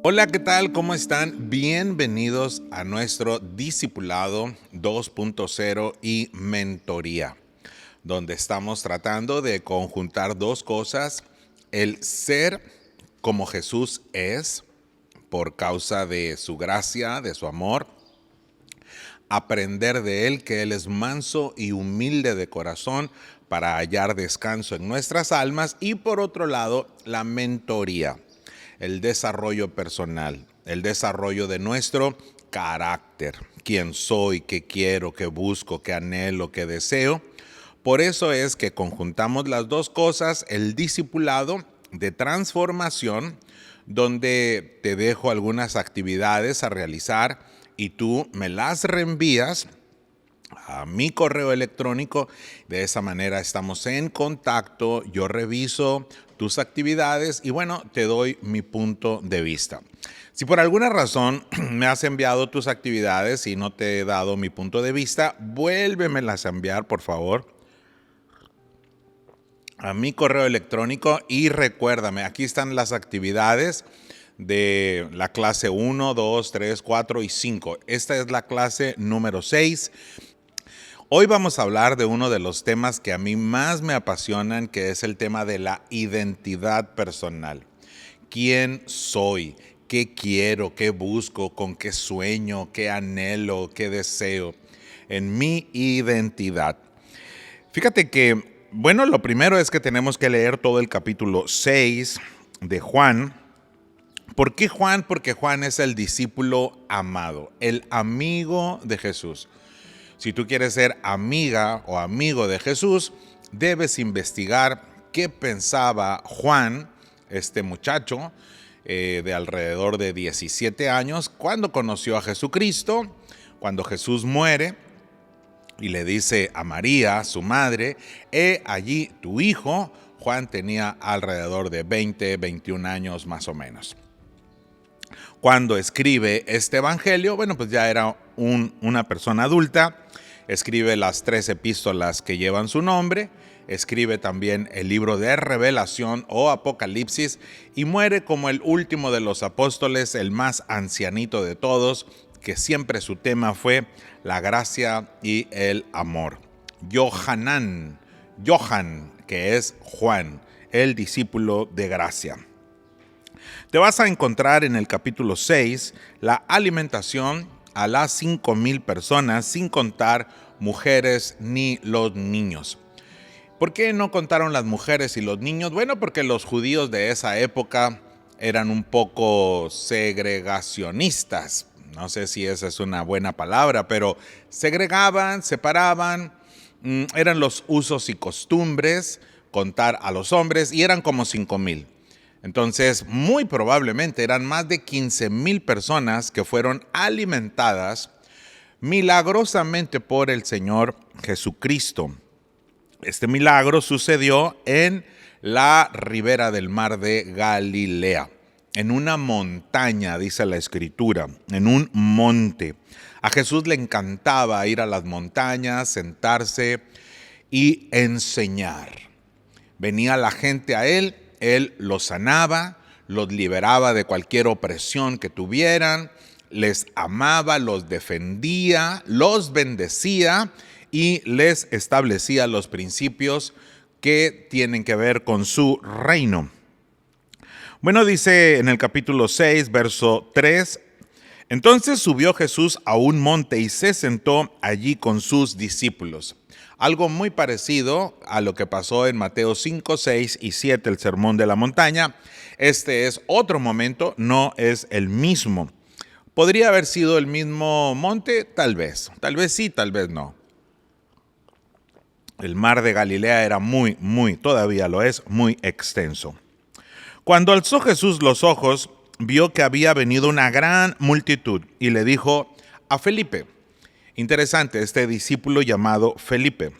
Hola, ¿qué tal? ¿Cómo están? Bienvenidos a nuestro Discipulado 2.0 y Mentoría, donde estamos tratando de conjuntar dos cosas: el ser como Jesús es, por causa de su gracia, de su amor, aprender de Él, que Él es manso y humilde de corazón, para hallar descanso en nuestras almas, y por otro lado, la mentoría, el desarrollo personal, el desarrollo de nuestro carácter, quién soy, qué quiero, qué busco, qué anhelo, qué deseo. Por eso es que conjuntamos las dos cosas: el discipulado de transformación, donde te dejo algunas actividades a realizar y tú me las reenvías a mi correo electrónico. De esa manera estamos en contacto, yo reviso tus actividades y bueno, te doy mi punto de vista. Si por alguna razón me has enviado tus actividades y no te he dado mi punto de vista, vuélvemelas a enviar, por favor, a mi correo electrónico. Y recuérdame, aquí están las actividades de la clase 1, 2, 3, 4 y 5. Esta es la clase número 6. Hoy vamos a hablar de uno de los temas que a mí más me apasionan, que es el tema de la identidad personal. ¿Quién soy? ¿Qué quiero? ¿Qué busco? ¿Con qué sueño? ¿Qué anhelo? ¿Qué deseo? En mi identidad. Fíjate que, bueno, lo primero es que tenemos que leer todo el capítulo 6 de Juan. ¿Por qué Juan? Porque Juan es el discípulo amado, el amigo de Jesús. Si tú quieres ser amiga o amigo de Jesús, debes investigar qué pensaba Juan, este muchacho de alrededor de 17 años, cuando conoció a Jesucristo, cuando Jesús muere y le dice a María, su madre: he allí tu hijo. Juan tenía alrededor de 20, 21 años más o menos. Cuando escribe este evangelio, bueno, pues ya era una persona adulta. Escribe las 3 epístolas que llevan su nombre, escribe también el libro de Revelación o Apocalipsis, y muere como el último de los apóstoles, el más ancianito de todos, que siempre su tema fue la gracia y el amor. Johan, que es Juan, el discípulo de gracia. Te vas a encontrar en el capítulo 6 la alimentación a las 5,000 personas, sin contar mujeres ni los niños. ¿Por qué no contaron las mujeres y los niños? Bueno, porque los judíos de esa época eran un poco segregacionistas. No sé si esa es una buena palabra, pero segregaban, separaban. Eran los usos y costumbres contar a los hombres, y eran como 5,000. Entonces, muy probablemente eran más de 15,000 personas que fueron alimentadas milagrosamente por el Señor Jesucristo. Este milagro sucedió en la ribera del mar de Galilea, en una montaña, dice la Escritura, en un monte. A Jesús le encantaba ir a las montañas, sentarse y enseñar. Venía la gente a él los sanaba, los liberaba de cualquier opresión que tuvieran, les amaba, los defendía, los bendecía y les establecía los principios que tienen que ver con su reino. Bueno, dice en el capítulo 6, verso 3, entonces subió Jesús a un monte y se sentó allí con sus discípulos. Algo muy parecido a lo que pasó en Mateo 5, 6 y 7, el sermón de la montaña. Este es otro momento, no es el mismo. ¿Podría haber sido el mismo monte? Tal vez sí, tal vez no. El mar de Galilea era todavía lo es, muy extenso. Cuando alzó Jesús los ojos, vio que había venido una gran multitud y le dijo a Felipe. Interesante, este discípulo llamado Felipe: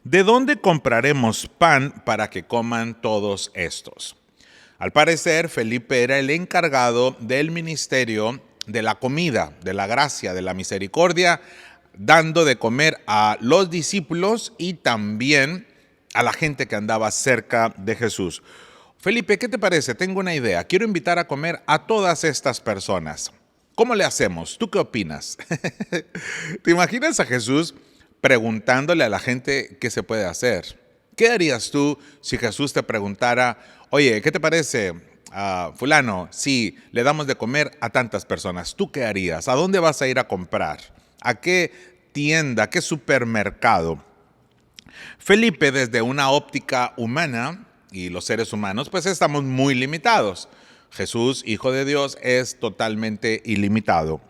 ¿de dónde compraremos pan para que coman todos estos? Al parecer, Felipe era el encargado del ministerio de la comida, de la gracia, de la misericordia, dando de comer a los discípulos y también a la gente que andaba cerca de Jesús. Felipe, ¿qué te parece? Tengo una idea. Quiero invitar a comer a todas estas personas. ¿Cómo le hacemos? ¿Tú qué opinas? ¿Te imaginas a Jesús preguntándole a la gente qué se puede hacer? ¿Qué harías tú si Jesús te preguntara, oye, ¿qué te parece, fulano, si le damos de comer a tantas personas? ¿Tú qué harías? ¿A dónde vas a ir a comprar? ¿A qué tienda? ¿A qué supermercado? Felipe, desde una óptica humana, y los seres humanos, pues estamos muy limitados. Jesús, Hijo de Dios, es totalmente ilimitado.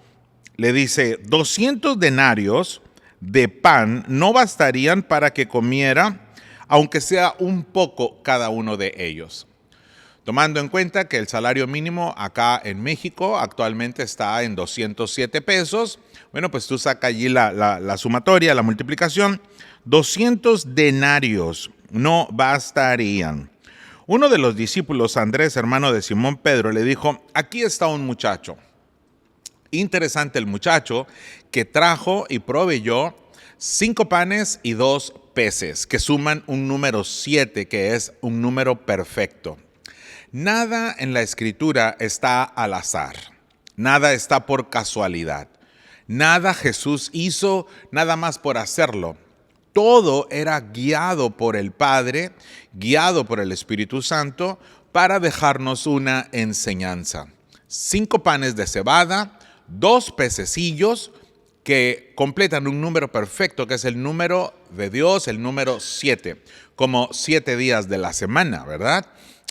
Le dice, 200 denarios de pan no bastarían para que comiera, aunque sea un poco cada uno de ellos. Tomando en cuenta que el salario mínimo acá en México actualmente está en 207 pesos, bueno, pues tú saca allí la sumatoria, la multiplicación, 200 denarios no bastarían. Uno de los discípulos, Andrés, hermano de Simón Pedro, le dijo, aquí está un muchacho. Interesante el muchacho que trajo y proveyó 5 panes y 2 peces, que suman un número 7, que es un número perfecto. Nada en la Escritura está al azar, nada está por casualidad, nada Jesús hizo nada más por hacerlo. Todo era guiado por el Padre, guiado por el Espíritu Santo, para dejarnos una enseñanza. 5 panes de cebada, 2 pececillos que completan un número perfecto, que es el número de Dios, el número 7, como 7 días de la semana, ¿verdad?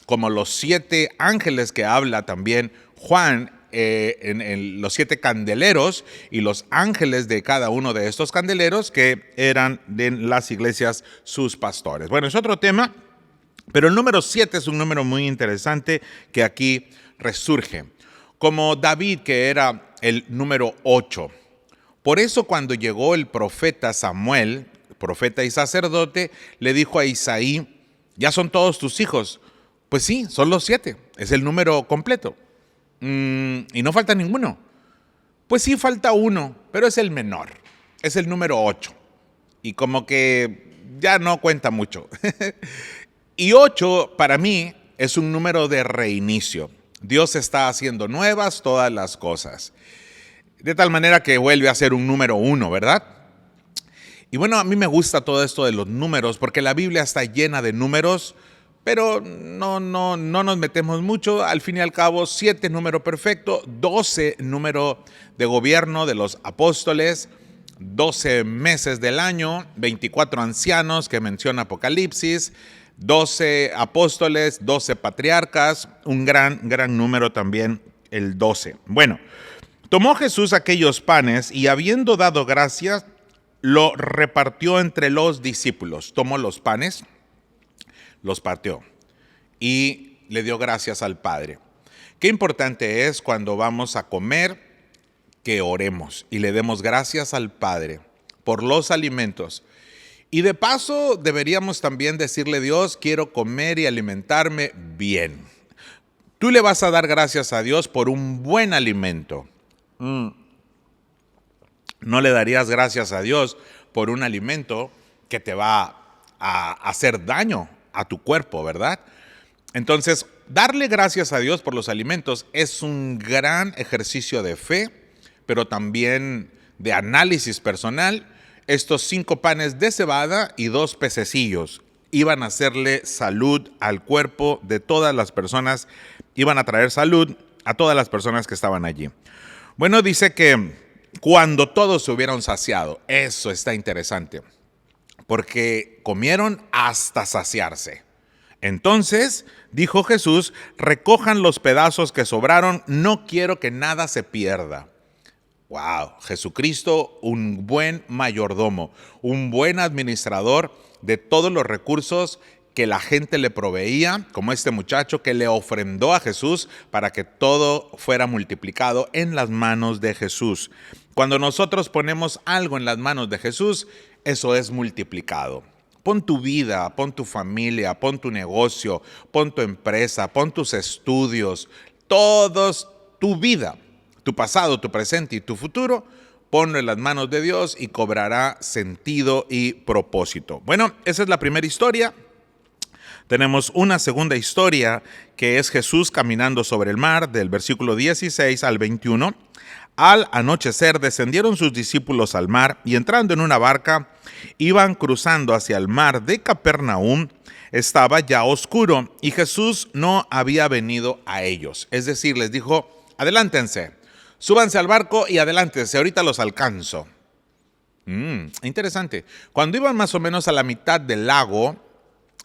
Como los 7 ángeles que habla también Juan, en los 7 candeleros y los ángeles de cada uno de estos candeleros que eran de las iglesias sus pastores. Bueno, es otro tema, pero el número 7 es un número muy interesante que aquí resurge. Como David, que era el número 8. Por eso cuando llegó el profeta Samuel, profeta y sacerdote, le dijo a Isaí, ¿ya son todos tus hijos? Pues sí, son los 7, es el número completo. Y no falta ninguno. Pues sí, falta uno, pero es el menor, es el número 8. Y como que ya no cuenta mucho. Y 8 para mí es un número de reinicio. Dios está haciendo nuevas todas las cosas. De tal manera que vuelve a ser un número 1, ¿verdad? Y bueno, a mí me gusta todo esto de los números, porque la Biblia está llena de números, pero no nos metemos mucho. Al fin y al cabo, 7 número perfecto, 12 número de gobierno de los apóstoles, 12 meses del año, 24 ancianos que menciona Apocalipsis, 12 apóstoles, 12 patriarcas, un gran número también, el 12. Bueno, tomó Jesús aquellos panes y habiendo dado gracias, lo repartió entre los discípulos. Tomó los panes, los partió y le dio gracias al Padre. Qué importante es cuando vamos a comer que oremos y le demos gracias al Padre por los alimentos. Y de paso deberíamos también decirle, Dios, quiero comer y alimentarme bien. Tú le vas a dar gracias a Dios por un buen alimento. No le darías gracias a Dios por un alimento que te va a hacer daño a tu cuerpo, ¿verdad? Entonces, darle gracias a Dios por los alimentos es un gran ejercicio de fe, pero también de análisis personal. Estos 5 panes de cebada y 2 pececillos iban a hacerle salud al cuerpo de todas las personas, iban a traer salud a todas las personas que estaban allí. Bueno, dice que cuando todos se hubieron saciado, eso está interesante, porque comieron hasta saciarse. Entonces dijo Jesús, recojan los pedazos que sobraron, no quiero que nada se pierda. Wow, Jesucristo, un buen mayordomo, un buen administrador de todos los recursos que la gente le proveía, como este muchacho que le ofrendó a Jesús para que todo fuera multiplicado en las manos de Jesús. Cuando nosotros ponemos algo en las manos de Jesús, eso es multiplicado. Pon tu vida, pon tu familia, pon tu negocio, pon tu empresa, pon tus estudios, todos tu vida. Tu pasado, tu presente y tu futuro, ponlo en las manos de Dios y cobrará sentido y propósito. Bueno, esa es la primera historia. Tenemos una segunda historia que es Jesús caminando sobre el mar, del versículo 16 al 21. Al anochecer descendieron sus discípulos al mar y entrando en una barca iban cruzando hacia el mar de Capernaum. Estaba ya oscuro y Jesús no había venido a ellos. Es decir, les dijo, adelántense, súbanse al barco y adelántense, ahorita los alcanzo. Interesante. Cuando iban más o menos a la mitad del lago,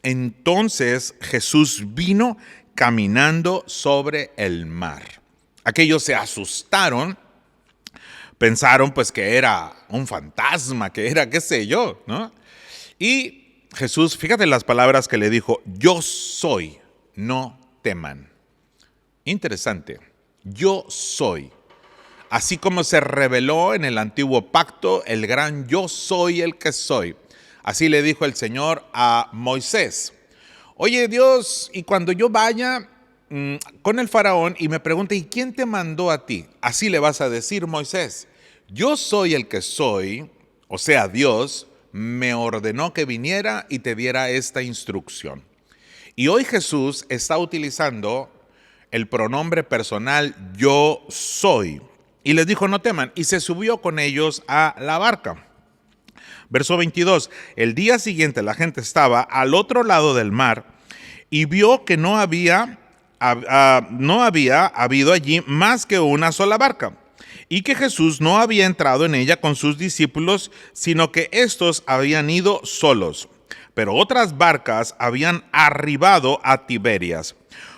entonces Jesús vino caminando sobre el mar. Aquellos se asustaron, pensaron pues que era un fantasma, que era qué sé yo, ¿no? Y Jesús, fíjate las palabras que le dijo, yo soy, no teman. Interesante, yo soy. Así como se reveló en el antiguo pacto, el gran yo soy el que soy. Así le dijo el Señor a Moisés. Oye Dios, y cuando yo vaya con el faraón y me pregunte, ¿y quién te mandó a ti? Así le vas a decir, Moisés, yo soy el que soy, o sea, Dios me ordenó que viniera y te diera esta instrucción. Y hoy Jesús está utilizando el pronombre personal yo soy. Y les dijo, no teman, y se subió con ellos a la barca. Verso 22, el día siguiente la gente estaba al otro lado del mar y vio que no había habido allí más que una sola barca y que Jesús no había entrado en ella con sus discípulos, sino que éstos habían ido solos. Pero otras barcas habían arribado a Tiberias.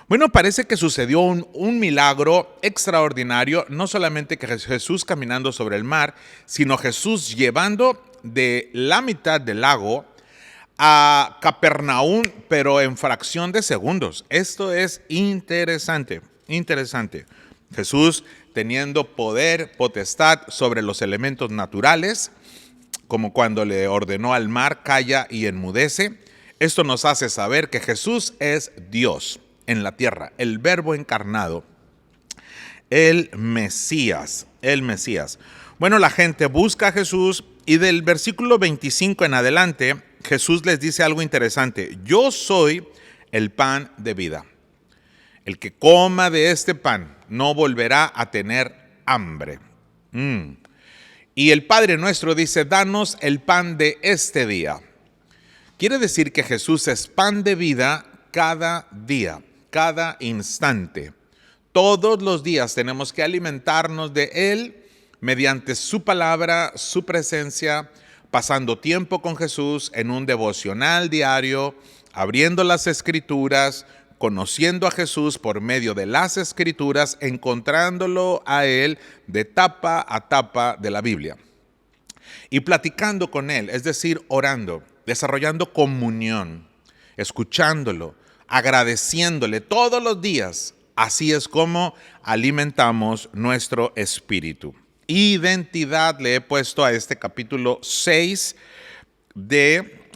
Bueno, parece que sucedió un milagro extraordinario, no solamente que Jesús caminando sobre el mar, sino Jesús llevando de la mitad del lago a Capernaum, pero en fracción de segundos. Esto es interesante, interesante. Jesús teniendo poder, potestad sobre los elementos naturales, como cuando le ordenó al mar, calla y enmudece. Esto nos hace saber que Jesús es Dios en la tierra, el Verbo encarnado, el Mesías, el Mesías. Bueno, la gente busca a Jesús y del versículo 25 en adelante, Jesús les dice algo interesante. Yo soy el pan de vida. El que coma de este pan no volverá a tener hambre. Y el Padre nuestro dice, danos el pan de este día. Quiere decir que Jesús es pan de vida cada día, cada instante. Todos los días tenemos que alimentarnos de Él mediante su palabra, su presencia, pasando tiempo con Jesús en un devocional diario, abriendo las Escrituras, conociendo a Jesús por medio de las Escrituras, encontrándolo a Él de tapa a tapa de la Biblia. Y platicando con Él, es decir, orando, desarrollando comunión, escuchándolo, agradeciéndole todos los días. Así es como alimentamos nuestro espíritu. Identidad le he puesto a este capítulo 6 de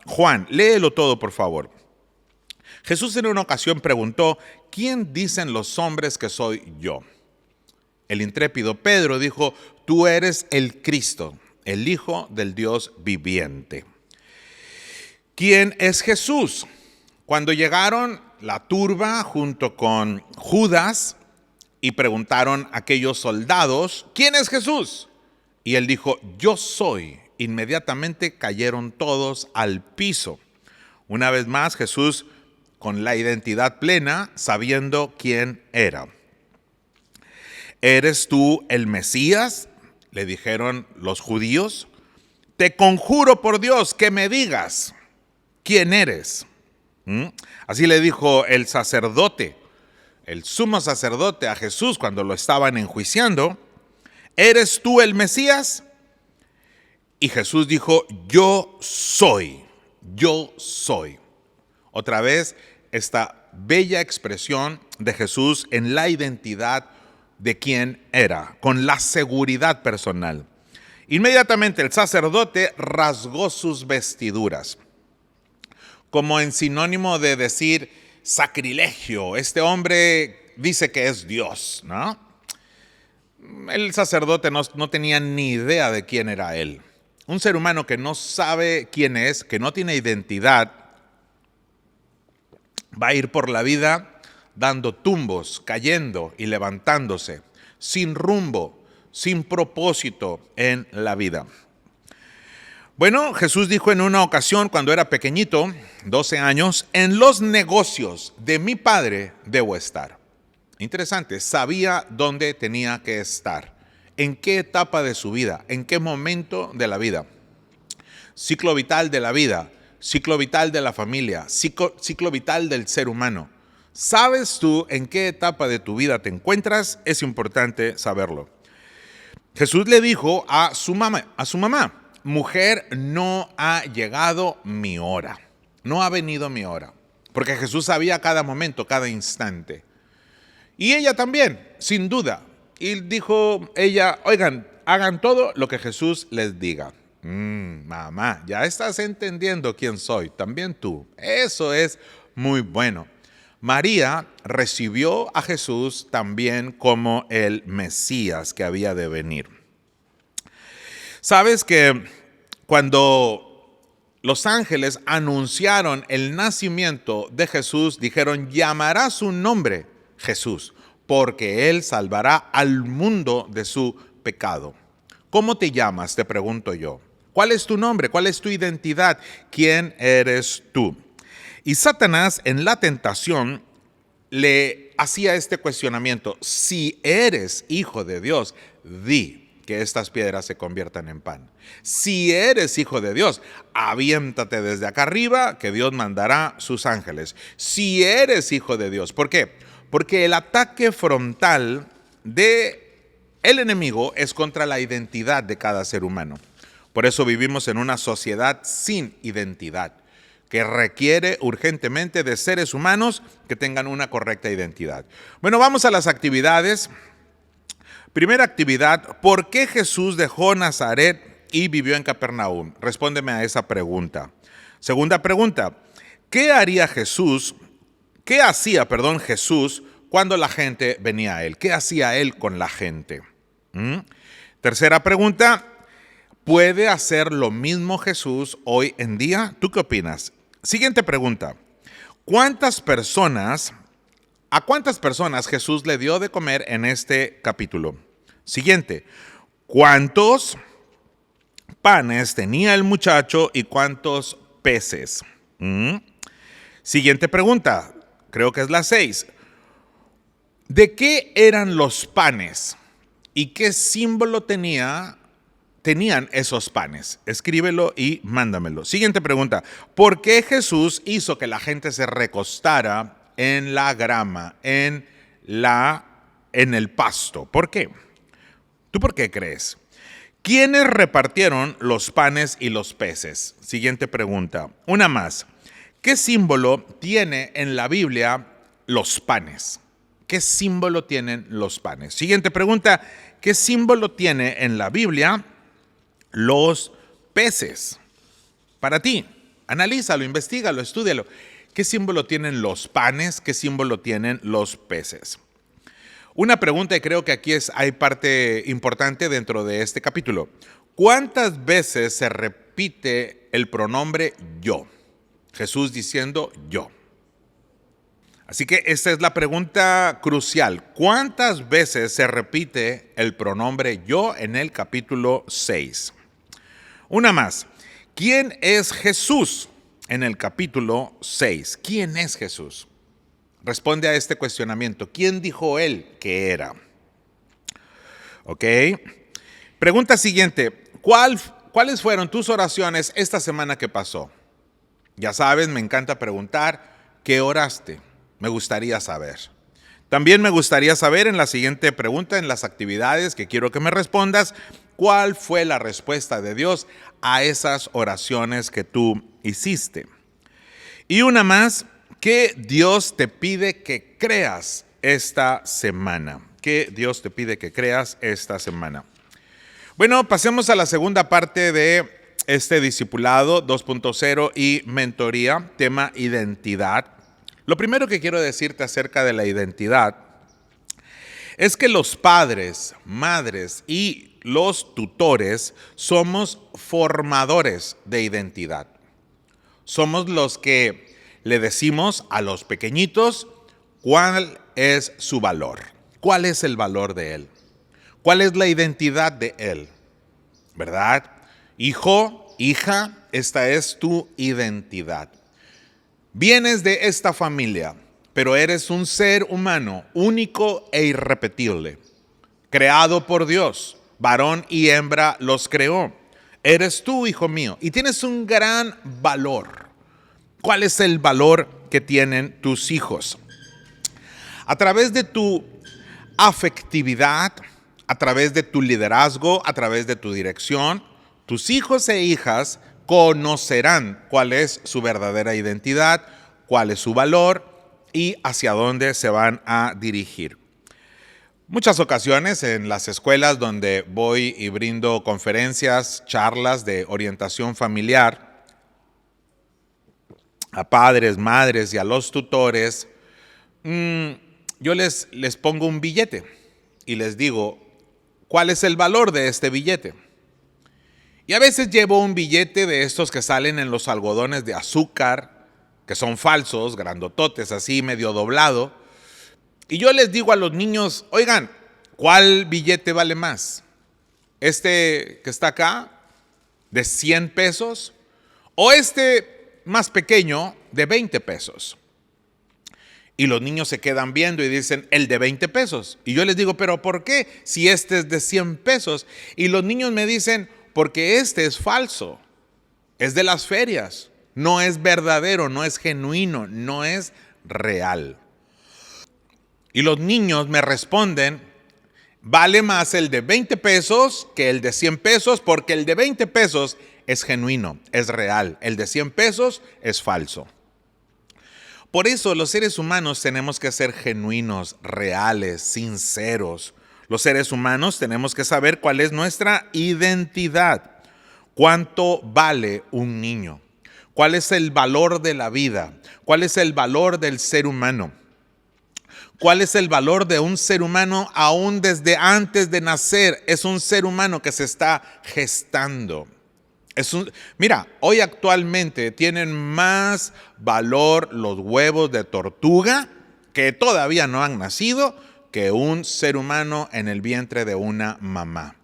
Juan. Léelo todo, por favor. Jesús en una ocasión preguntó, ¿quién dicen los hombres que soy yo? El intrépido Pedro dijo, tú eres el Cristo, el Hijo del Dios viviente. ¿Quién es Jesús? Cuando llegaron la turba junto con Judas y preguntaron a aquellos soldados, ¿quién es Jesús? Y él dijo, yo soy. Inmediatamente cayeron todos al piso. Una vez más, Jesús con la identidad plena, sabiendo quién era. ¿Eres tú el Mesías?, le dijeron los judíos. Te conjuro por Dios que me digas quién eres. Así le dijo el sacerdote, el sumo sacerdote a Jesús cuando lo estaban enjuiciando. ¿Eres tú el Mesías? Y Jesús dijo, yo soy, yo soy. Otra vez, esta bella expresión de Jesús en la identidad de quién era, con la seguridad personal. Inmediatamente el sacerdote rasgó sus vestiduras, como en sinónimo de decir sacrilegio. Este hombre dice que es Dios, ¿no? el sacerdote no tenía ni idea de quién era él. Un ser humano que no sabe quién es, que no tiene identidad, va a ir por la vida dando tumbos, cayendo y levantándose, sin rumbo, sin propósito en la vida. Bueno, Jesús dijo en una ocasión cuando era pequeñito, 12 años, en los negocios de mi Padre debo estar. Interesante, sabía dónde tenía que estar, en qué etapa de su vida, en qué momento de la vida. Ciclo vital de la vida, ciclo vital de la familia, ciclo vital del ser humano. ¿Sabes tú en qué etapa de tu vida te encuentras? Es importante saberlo. Jesús le dijo a su mamá, mujer, no ha llegado mi hora, no ha venido mi hora, porque Jesús sabía cada momento, cada instante. Y ella también, sin duda. Y dijo ella, oigan, hagan todo lo que Jesús les diga. Mamá, ya estás entendiendo quién soy, también tú. Eso es muy bueno. María recibió a Jesús también como el Mesías que había de venir. Sabes que cuando los ángeles anunciaron el nacimiento de Jesús, dijeron, llamará su nombre Jesús, porque él salvará al mundo de su pecado. ¿Cómo te llamas? Te pregunto yo. ¿Cuál es tu nombre? ¿Cuál es tu identidad? ¿Quién eres tú? Y Satanás en la tentación le hacía este cuestionamiento. Si eres hijo de Dios, di que estas piedras se conviertan en pan. Si eres hijo de Dios, aviéntate desde acá arriba, que Dios mandará sus ángeles. Si eres hijo de Dios, ¿por qué? Porque el ataque frontal del enemigo es contra la identidad de cada ser humano. Por eso vivimos en una sociedad sin identidad, que requiere urgentemente de seres humanos que tengan una correcta identidad. Bueno, vamos a las actividades. Primera actividad, ¿por qué Jesús dejó Nazaret y vivió en Capernaum? Respóndeme a esa pregunta. Segunda pregunta, ¿qué hacía Jesús cuando la gente venía a él? ¿Qué hacía él con la gente? Tercera pregunta, ¿puede hacer lo mismo Jesús hoy en día? ¿Tú qué opinas? Siguiente pregunta, ¿a cuántas personas Jesús le dio de comer en este capítulo? Siguiente, ¿cuántos panes tenía el muchacho y cuántos peces? Siguiente pregunta, creo que es la 6. ¿De qué eran los panes y qué símbolo tenían esos panes? Escríbelo y mándamelo. Siguiente pregunta, ¿por qué Jesús hizo que la gente se recostara en la grama, en el pasto? ¿Por qué? ¿Tú por qué crees? ¿Quiénes repartieron los panes y los peces? Siguiente pregunta. Una más. ¿Qué símbolo tiene en la Biblia los panes? ¿Qué símbolo tienen los panes? Siguiente pregunta. ¿Qué símbolo tiene en la Biblia los peces? Para ti, analízalo, investígalo, estúdialo. ¿Qué símbolo tienen los panes? ¿Qué símbolo tienen los peces? Una pregunta, y creo que aquí hay parte importante dentro de este capítulo. ¿Cuántas veces se repite el pronombre yo? Jesús diciendo yo. Así que esta es la pregunta crucial. ¿Cuántas veces se repite el pronombre yo en el capítulo 6? Una más. ¿Quién es Jesús en el capítulo 6? ¿Quién es Jesús? Responde a este cuestionamiento. ¿Quién dijo él que era? Ok. Pregunta siguiente. ¿Cuáles fueron tus oraciones esta semana que pasó? Ya sabes, me encanta preguntar, ¿qué oraste? Me gustaría saber. También me gustaría saber en la siguiente pregunta, en las actividades que quiero que me respondas, ¿cuál fue la respuesta de Dios a esas oraciones que tú hiciste? Y una más, ¿qué Dios te pide que creas esta semana? ¿Qué Dios te pide que creas esta semana? Bueno, pasemos a la segunda parte de este discipulado 2.0 y mentoría, tema identidad. Lo primero que quiero decirte acerca de la identidad es que los padres, madres y los tutores somos formadores de identidad. Somos los que le decimos a los pequeñitos cuál es su valor, cuál es el valor de él, cuál es la identidad de él, ¿verdad? Hijo, hija, esta es tu identidad. Vienes de esta familia, pero eres un ser humano único e irrepetible, creado por Dios, varón y hembra los creó. Eres tú, hijo mío, y tienes un gran valor. ¿Cuál es el valor que tienen tus hijos? A través de tu afectividad, a través de tu liderazgo, a través de tu dirección, tus hijos e hijas conocerán cuál es su verdadera identidad, cuál es su valor y hacia dónde se van a dirigir. Muchas ocasiones en las escuelas donde voy y brindo conferencias, charlas de orientación familiar a padres, madres y a los tutores, yo les pongo un billete y les digo, ¿cuál es el valor de este billete? Y a veces llevo un billete de estos que salen en los algodones de azúcar, que son falsos, grandototes, así medio doblado. Y yo les digo a los niños, oigan, ¿cuál billete vale más? ¿Este que está acá, de 100 pesos? ¿O este más pequeño, de 20 pesos? Y los niños se quedan viendo y dicen, el de 20 pesos. Y yo les digo, ¿pero por qué? Si este es de 100 pesos. Y los niños me dicen, porque este es falso. Es de las ferias. No es verdadero, no es genuino, no es real. Y los niños me responden, vale más el de 20 pesos que el de 100 pesos, porque el de 20 pesos es genuino, es real. El de 100 pesos es falso. Por eso los seres humanos tenemos que ser genuinos, reales, sinceros. Los seres humanos tenemos que saber cuál es nuestra identidad. ¿Cuánto vale un niño? ¿Cuál es el valor de la vida? ¿Cuál es el valor del ser humano? ¿Cuál es el valor de un ser humano aún desde antes de nacer? Es un ser humano que se está gestando. Mira, hoy actualmente tienen más valor los huevos de tortuga que todavía no han nacido que un ser humano en el vientre de una mamá.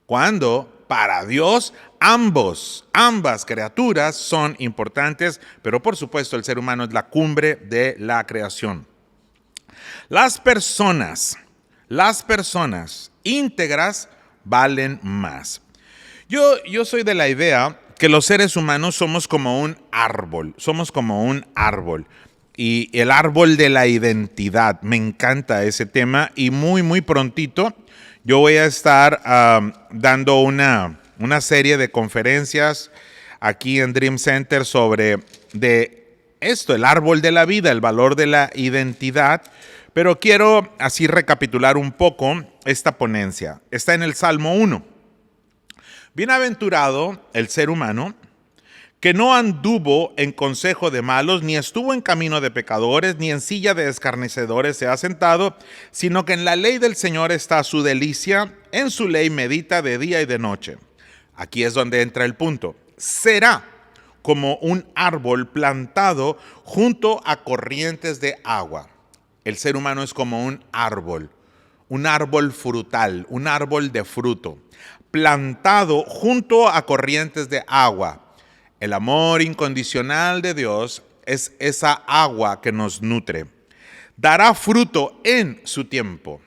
Cuando para Dios ambas criaturas son importantes, pero por supuesto el ser humano es la cumbre de la creación. Las personas íntegras valen más. Yo soy de la idea que los seres humanos somos como un árbol, y el árbol de la identidad. Me encanta ese tema y muy prontito yo voy a estar dando una serie de conferencias aquí en Dream Center sobre esto, el árbol de la vida, el valor de la identidad. Pero quiero así recapitular un poco esta ponencia. Está en el Salmo 1. Bienaventurado el ser humano que no anduvo en consejo de malos, ni estuvo en camino de pecadores, ni en silla de escarnecedores se ha sentado, sino que en la ley del Señor está su delicia, en su ley medita de día y de noche. Aquí es donde entra el punto. Será como un árbol plantado junto a corrientes de agua. El ser humano es como un árbol frutal, un árbol de fruto, plantado junto a corrientes de agua. El amor incondicional de Dios es esa agua que nos nutre. Dará fruto en su tiempo.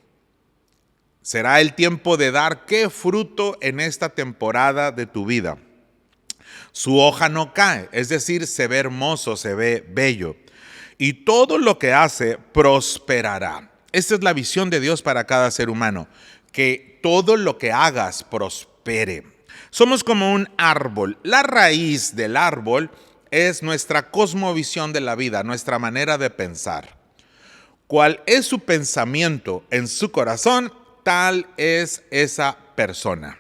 Será el tiempo de dar qué fruto en esta temporada de tu vida. Su hoja no cae, es decir, se ve hermoso, se ve bello. Y todo lo que hace prosperará. Esta es la visión de Dios para cada ser humano, que todo lo que hagas prospere. Somos como un árbol. La raíz del árbol es nuestra cosmovisión de la vida, nuestra manera de pensar. ¿Cuál es su pensamiento en su corazón? Tal es esa persona.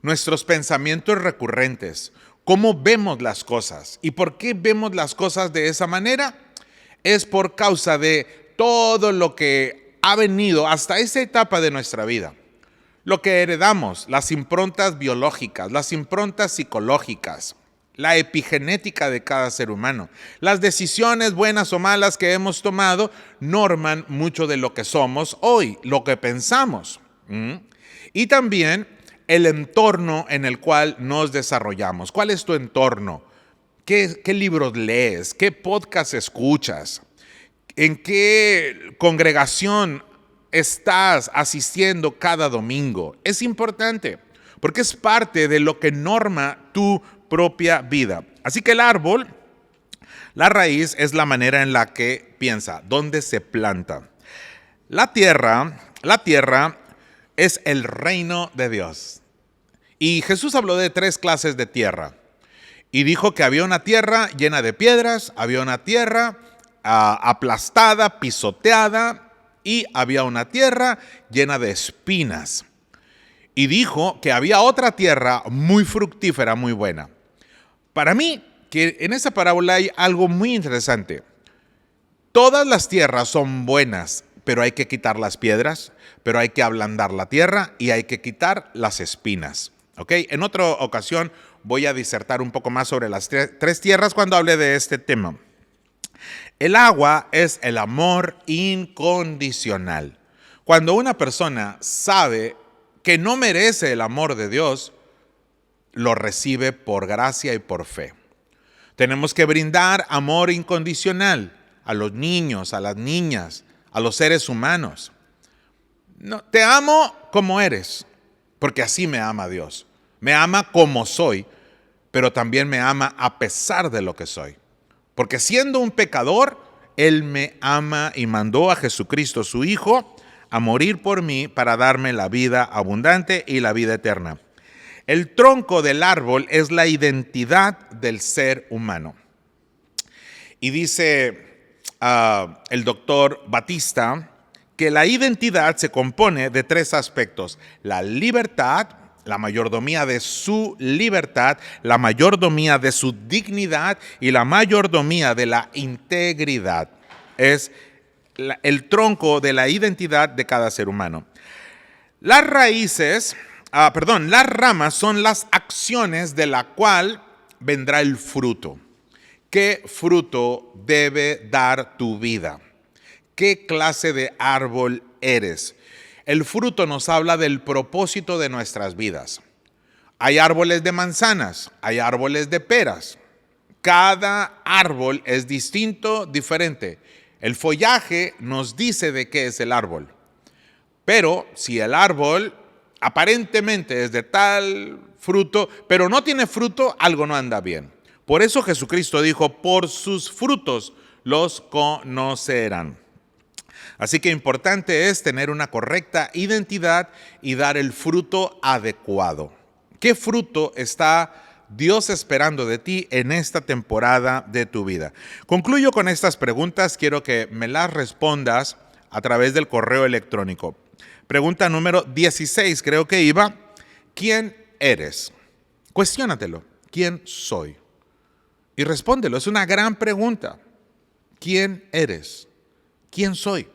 Nuestros pensamientos recurrentes, cómo vemos las cosas. ¿Y por qué vemos las cosas de esa manera? Es por causa de todo lo que ha venido hasta esa etapa de nuestra vida. Lo que heredamos, las improntas biológicas, las improntas psicológicas, la epigenética de cada ser humano, las decisiones buenas o malas que hemos tomado norman mucho de lo que somos hoy, lo que pensamos. Y también el entorno en el cual nos desarrollamos. ¿Cuál es tu entorno? ¿Qué libros lees? ¿Qué podcast escuchas? ¿En qué congregación estás asistiendo cada domingo? Es importante porque es parte de lo que norma tu propia vida. Así que el árbol, la raíz, es la manera en la que piensa, dónde se planta. La tierra es el reino de Dios. Y Jesús habló de 3 clases de tierra. Y dijo que había una tierra llena de piedras, había una tierra aplastada, pisoteada, y había una tierra llena de espinas. Y dijo que había otra tierra muy fructífera, muy buena. Para mí, que en esa parábola hay algo muy interesante. Todas las tierras son buenas, pero hay que quitar las piedras, pero hay que ablandar la tierra y hay que quitar las espinas. ¿Ok? En otra ocasión voy a disertar un poco más sobre las 3 tierras cuando hable de este tema. El agua es el amor incondicional. Cuando una persona sabe que no merece el amor de Dios, lo recibe por gracia y por fe. Tenemos que brindar amor incondicional a los niños, a las niñas, a los seres humanos. No, te amo como eres, porque así me ama Dios. Me ama como soy, pero también me ama a pesar de lo que soy. Porque siendo un pecador, Él me ama y mandó a Jesucristo, su Hijo, a morir por mí para darme la vida abundante y la vida eterna. El tronco del árbol es la identidad del ser humano. Y dice el doctor Batista que la identidad se compone de 3 aspectos: la libertad, la mayordomía de su libertad, la mayordomía de su dignidad y la mayordomía de la integridad. Es el tronco de la identidad de cada ser humano. Las ramas son las acciones de la cual vendrá el fruto. ¿Qué fruto debe dar tu vida? ¿Qué clase de árbol eres? El fruto nos habla del propósito de nuestras vidas. Hay árboles de manzanas, hay árboles de peras. Cada árbol es distinto, diferente. El follaje nos dice de qué es el árbol. Pero si el árbol aparentemente es de tal fruto, pero no tiene fruto, algo no anda bien. Por eso Jesucristo dijo, por sus frutos los conocerán. Así que importante es tener una correcta identidad y dar el fruto adecuado. ¿Qué fruto está Dios esperando de ti en esta temporada de tu vida? Concluyo con estas preguntas. Quiero que me las respondas a través del correo electrónico. Pregunta número 16, creo que iba. ¿Quién eres? Cuestiónatelo. ¿Quién soy? Y respóndelo. Es una gran pregunta. ¿Quién eres? ¿Quién soy?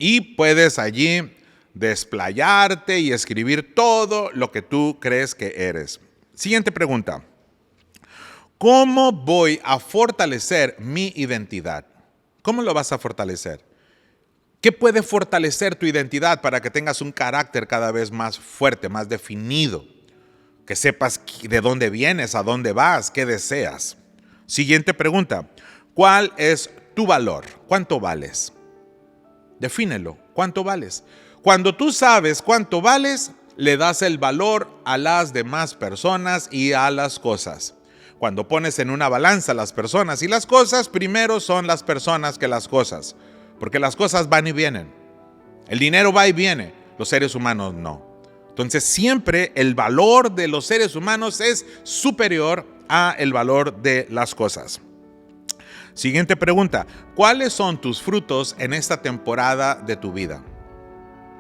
Y puedes allí desplayarte y escribir todo lo que tú crees que eres. Siguiente pregunta. ¿Cómo voy a fortalecer mi identidad? ¿Cómo lo vas a fortalecer? ¿Qué puede fortalecer tu identidad para que tengas un carácter cada vez más fuerte, más definido? Que sepas de dónde vienes, a dónde vas, qué deseas. Siguiente pregunta. ¿Cuál es tu valor? ¿Cuánto vales? Defínelo. ¿Cuánto vales? Cuando tú sabes cuánto vales, le das el valor a las demás personas y a las cosas. Cuando pones en una balanza las personas y las cosas, primero son las personas que las cosas. Porque las cosas van y vienen. El dinero va y viene. Los seres humanos no. Entonces siempre el valor de los seres humanos es superior a el valor de las cosas. Siguiente pregunta. ¿Cuáles son tus frutos en esta temporada de tu vida?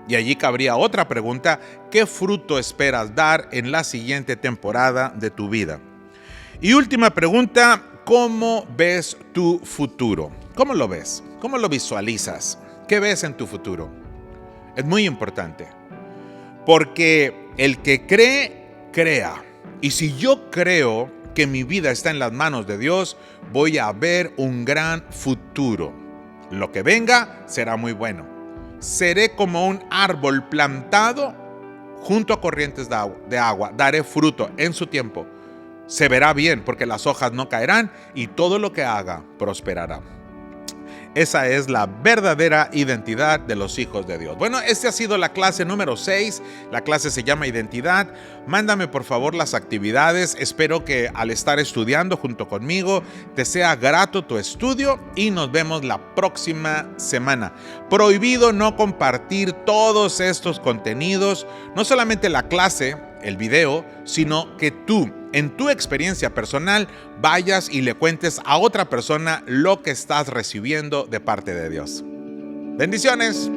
Y allí cabría otra pregunta. ¿Qué fruto esperas dar en la siguiente temporada de tu vida? Y última pregunta. ¿Cómo ves tu futuro? ¿Cómo lo ves? ¿Cómo lo visualizas? ¿Qué ves en tu futuro? Es muy importante, porque el que cree, crea. Y si yo creo que mi vida está en las manos de Dios, voy a ver un gran futuro. Lo que venga será muy bueno. Seré como un árbol plantado junto a corrientes de agua. Daré fruto en su tiempo. Se verá bien porque las hojas no caerán y todo lo que haga prosperará. Esa es la verdadera identidad de los hijos de Dios. Bueno, esta ha sido la clase número 6. La clase se llama Identidad. Mándame por favor las actividades. Espero que al estar estudiando junto conmigo te sea grato tu estudio y nos vemos la próxima semana. Prohibido no compartir todos estos contenidos, no solamente la clase, el video, sino que tú, en tu experiencia personal, vayas y le cuentes a otra persona lo que estás recibiendo de parte de Dios. Bendiciones.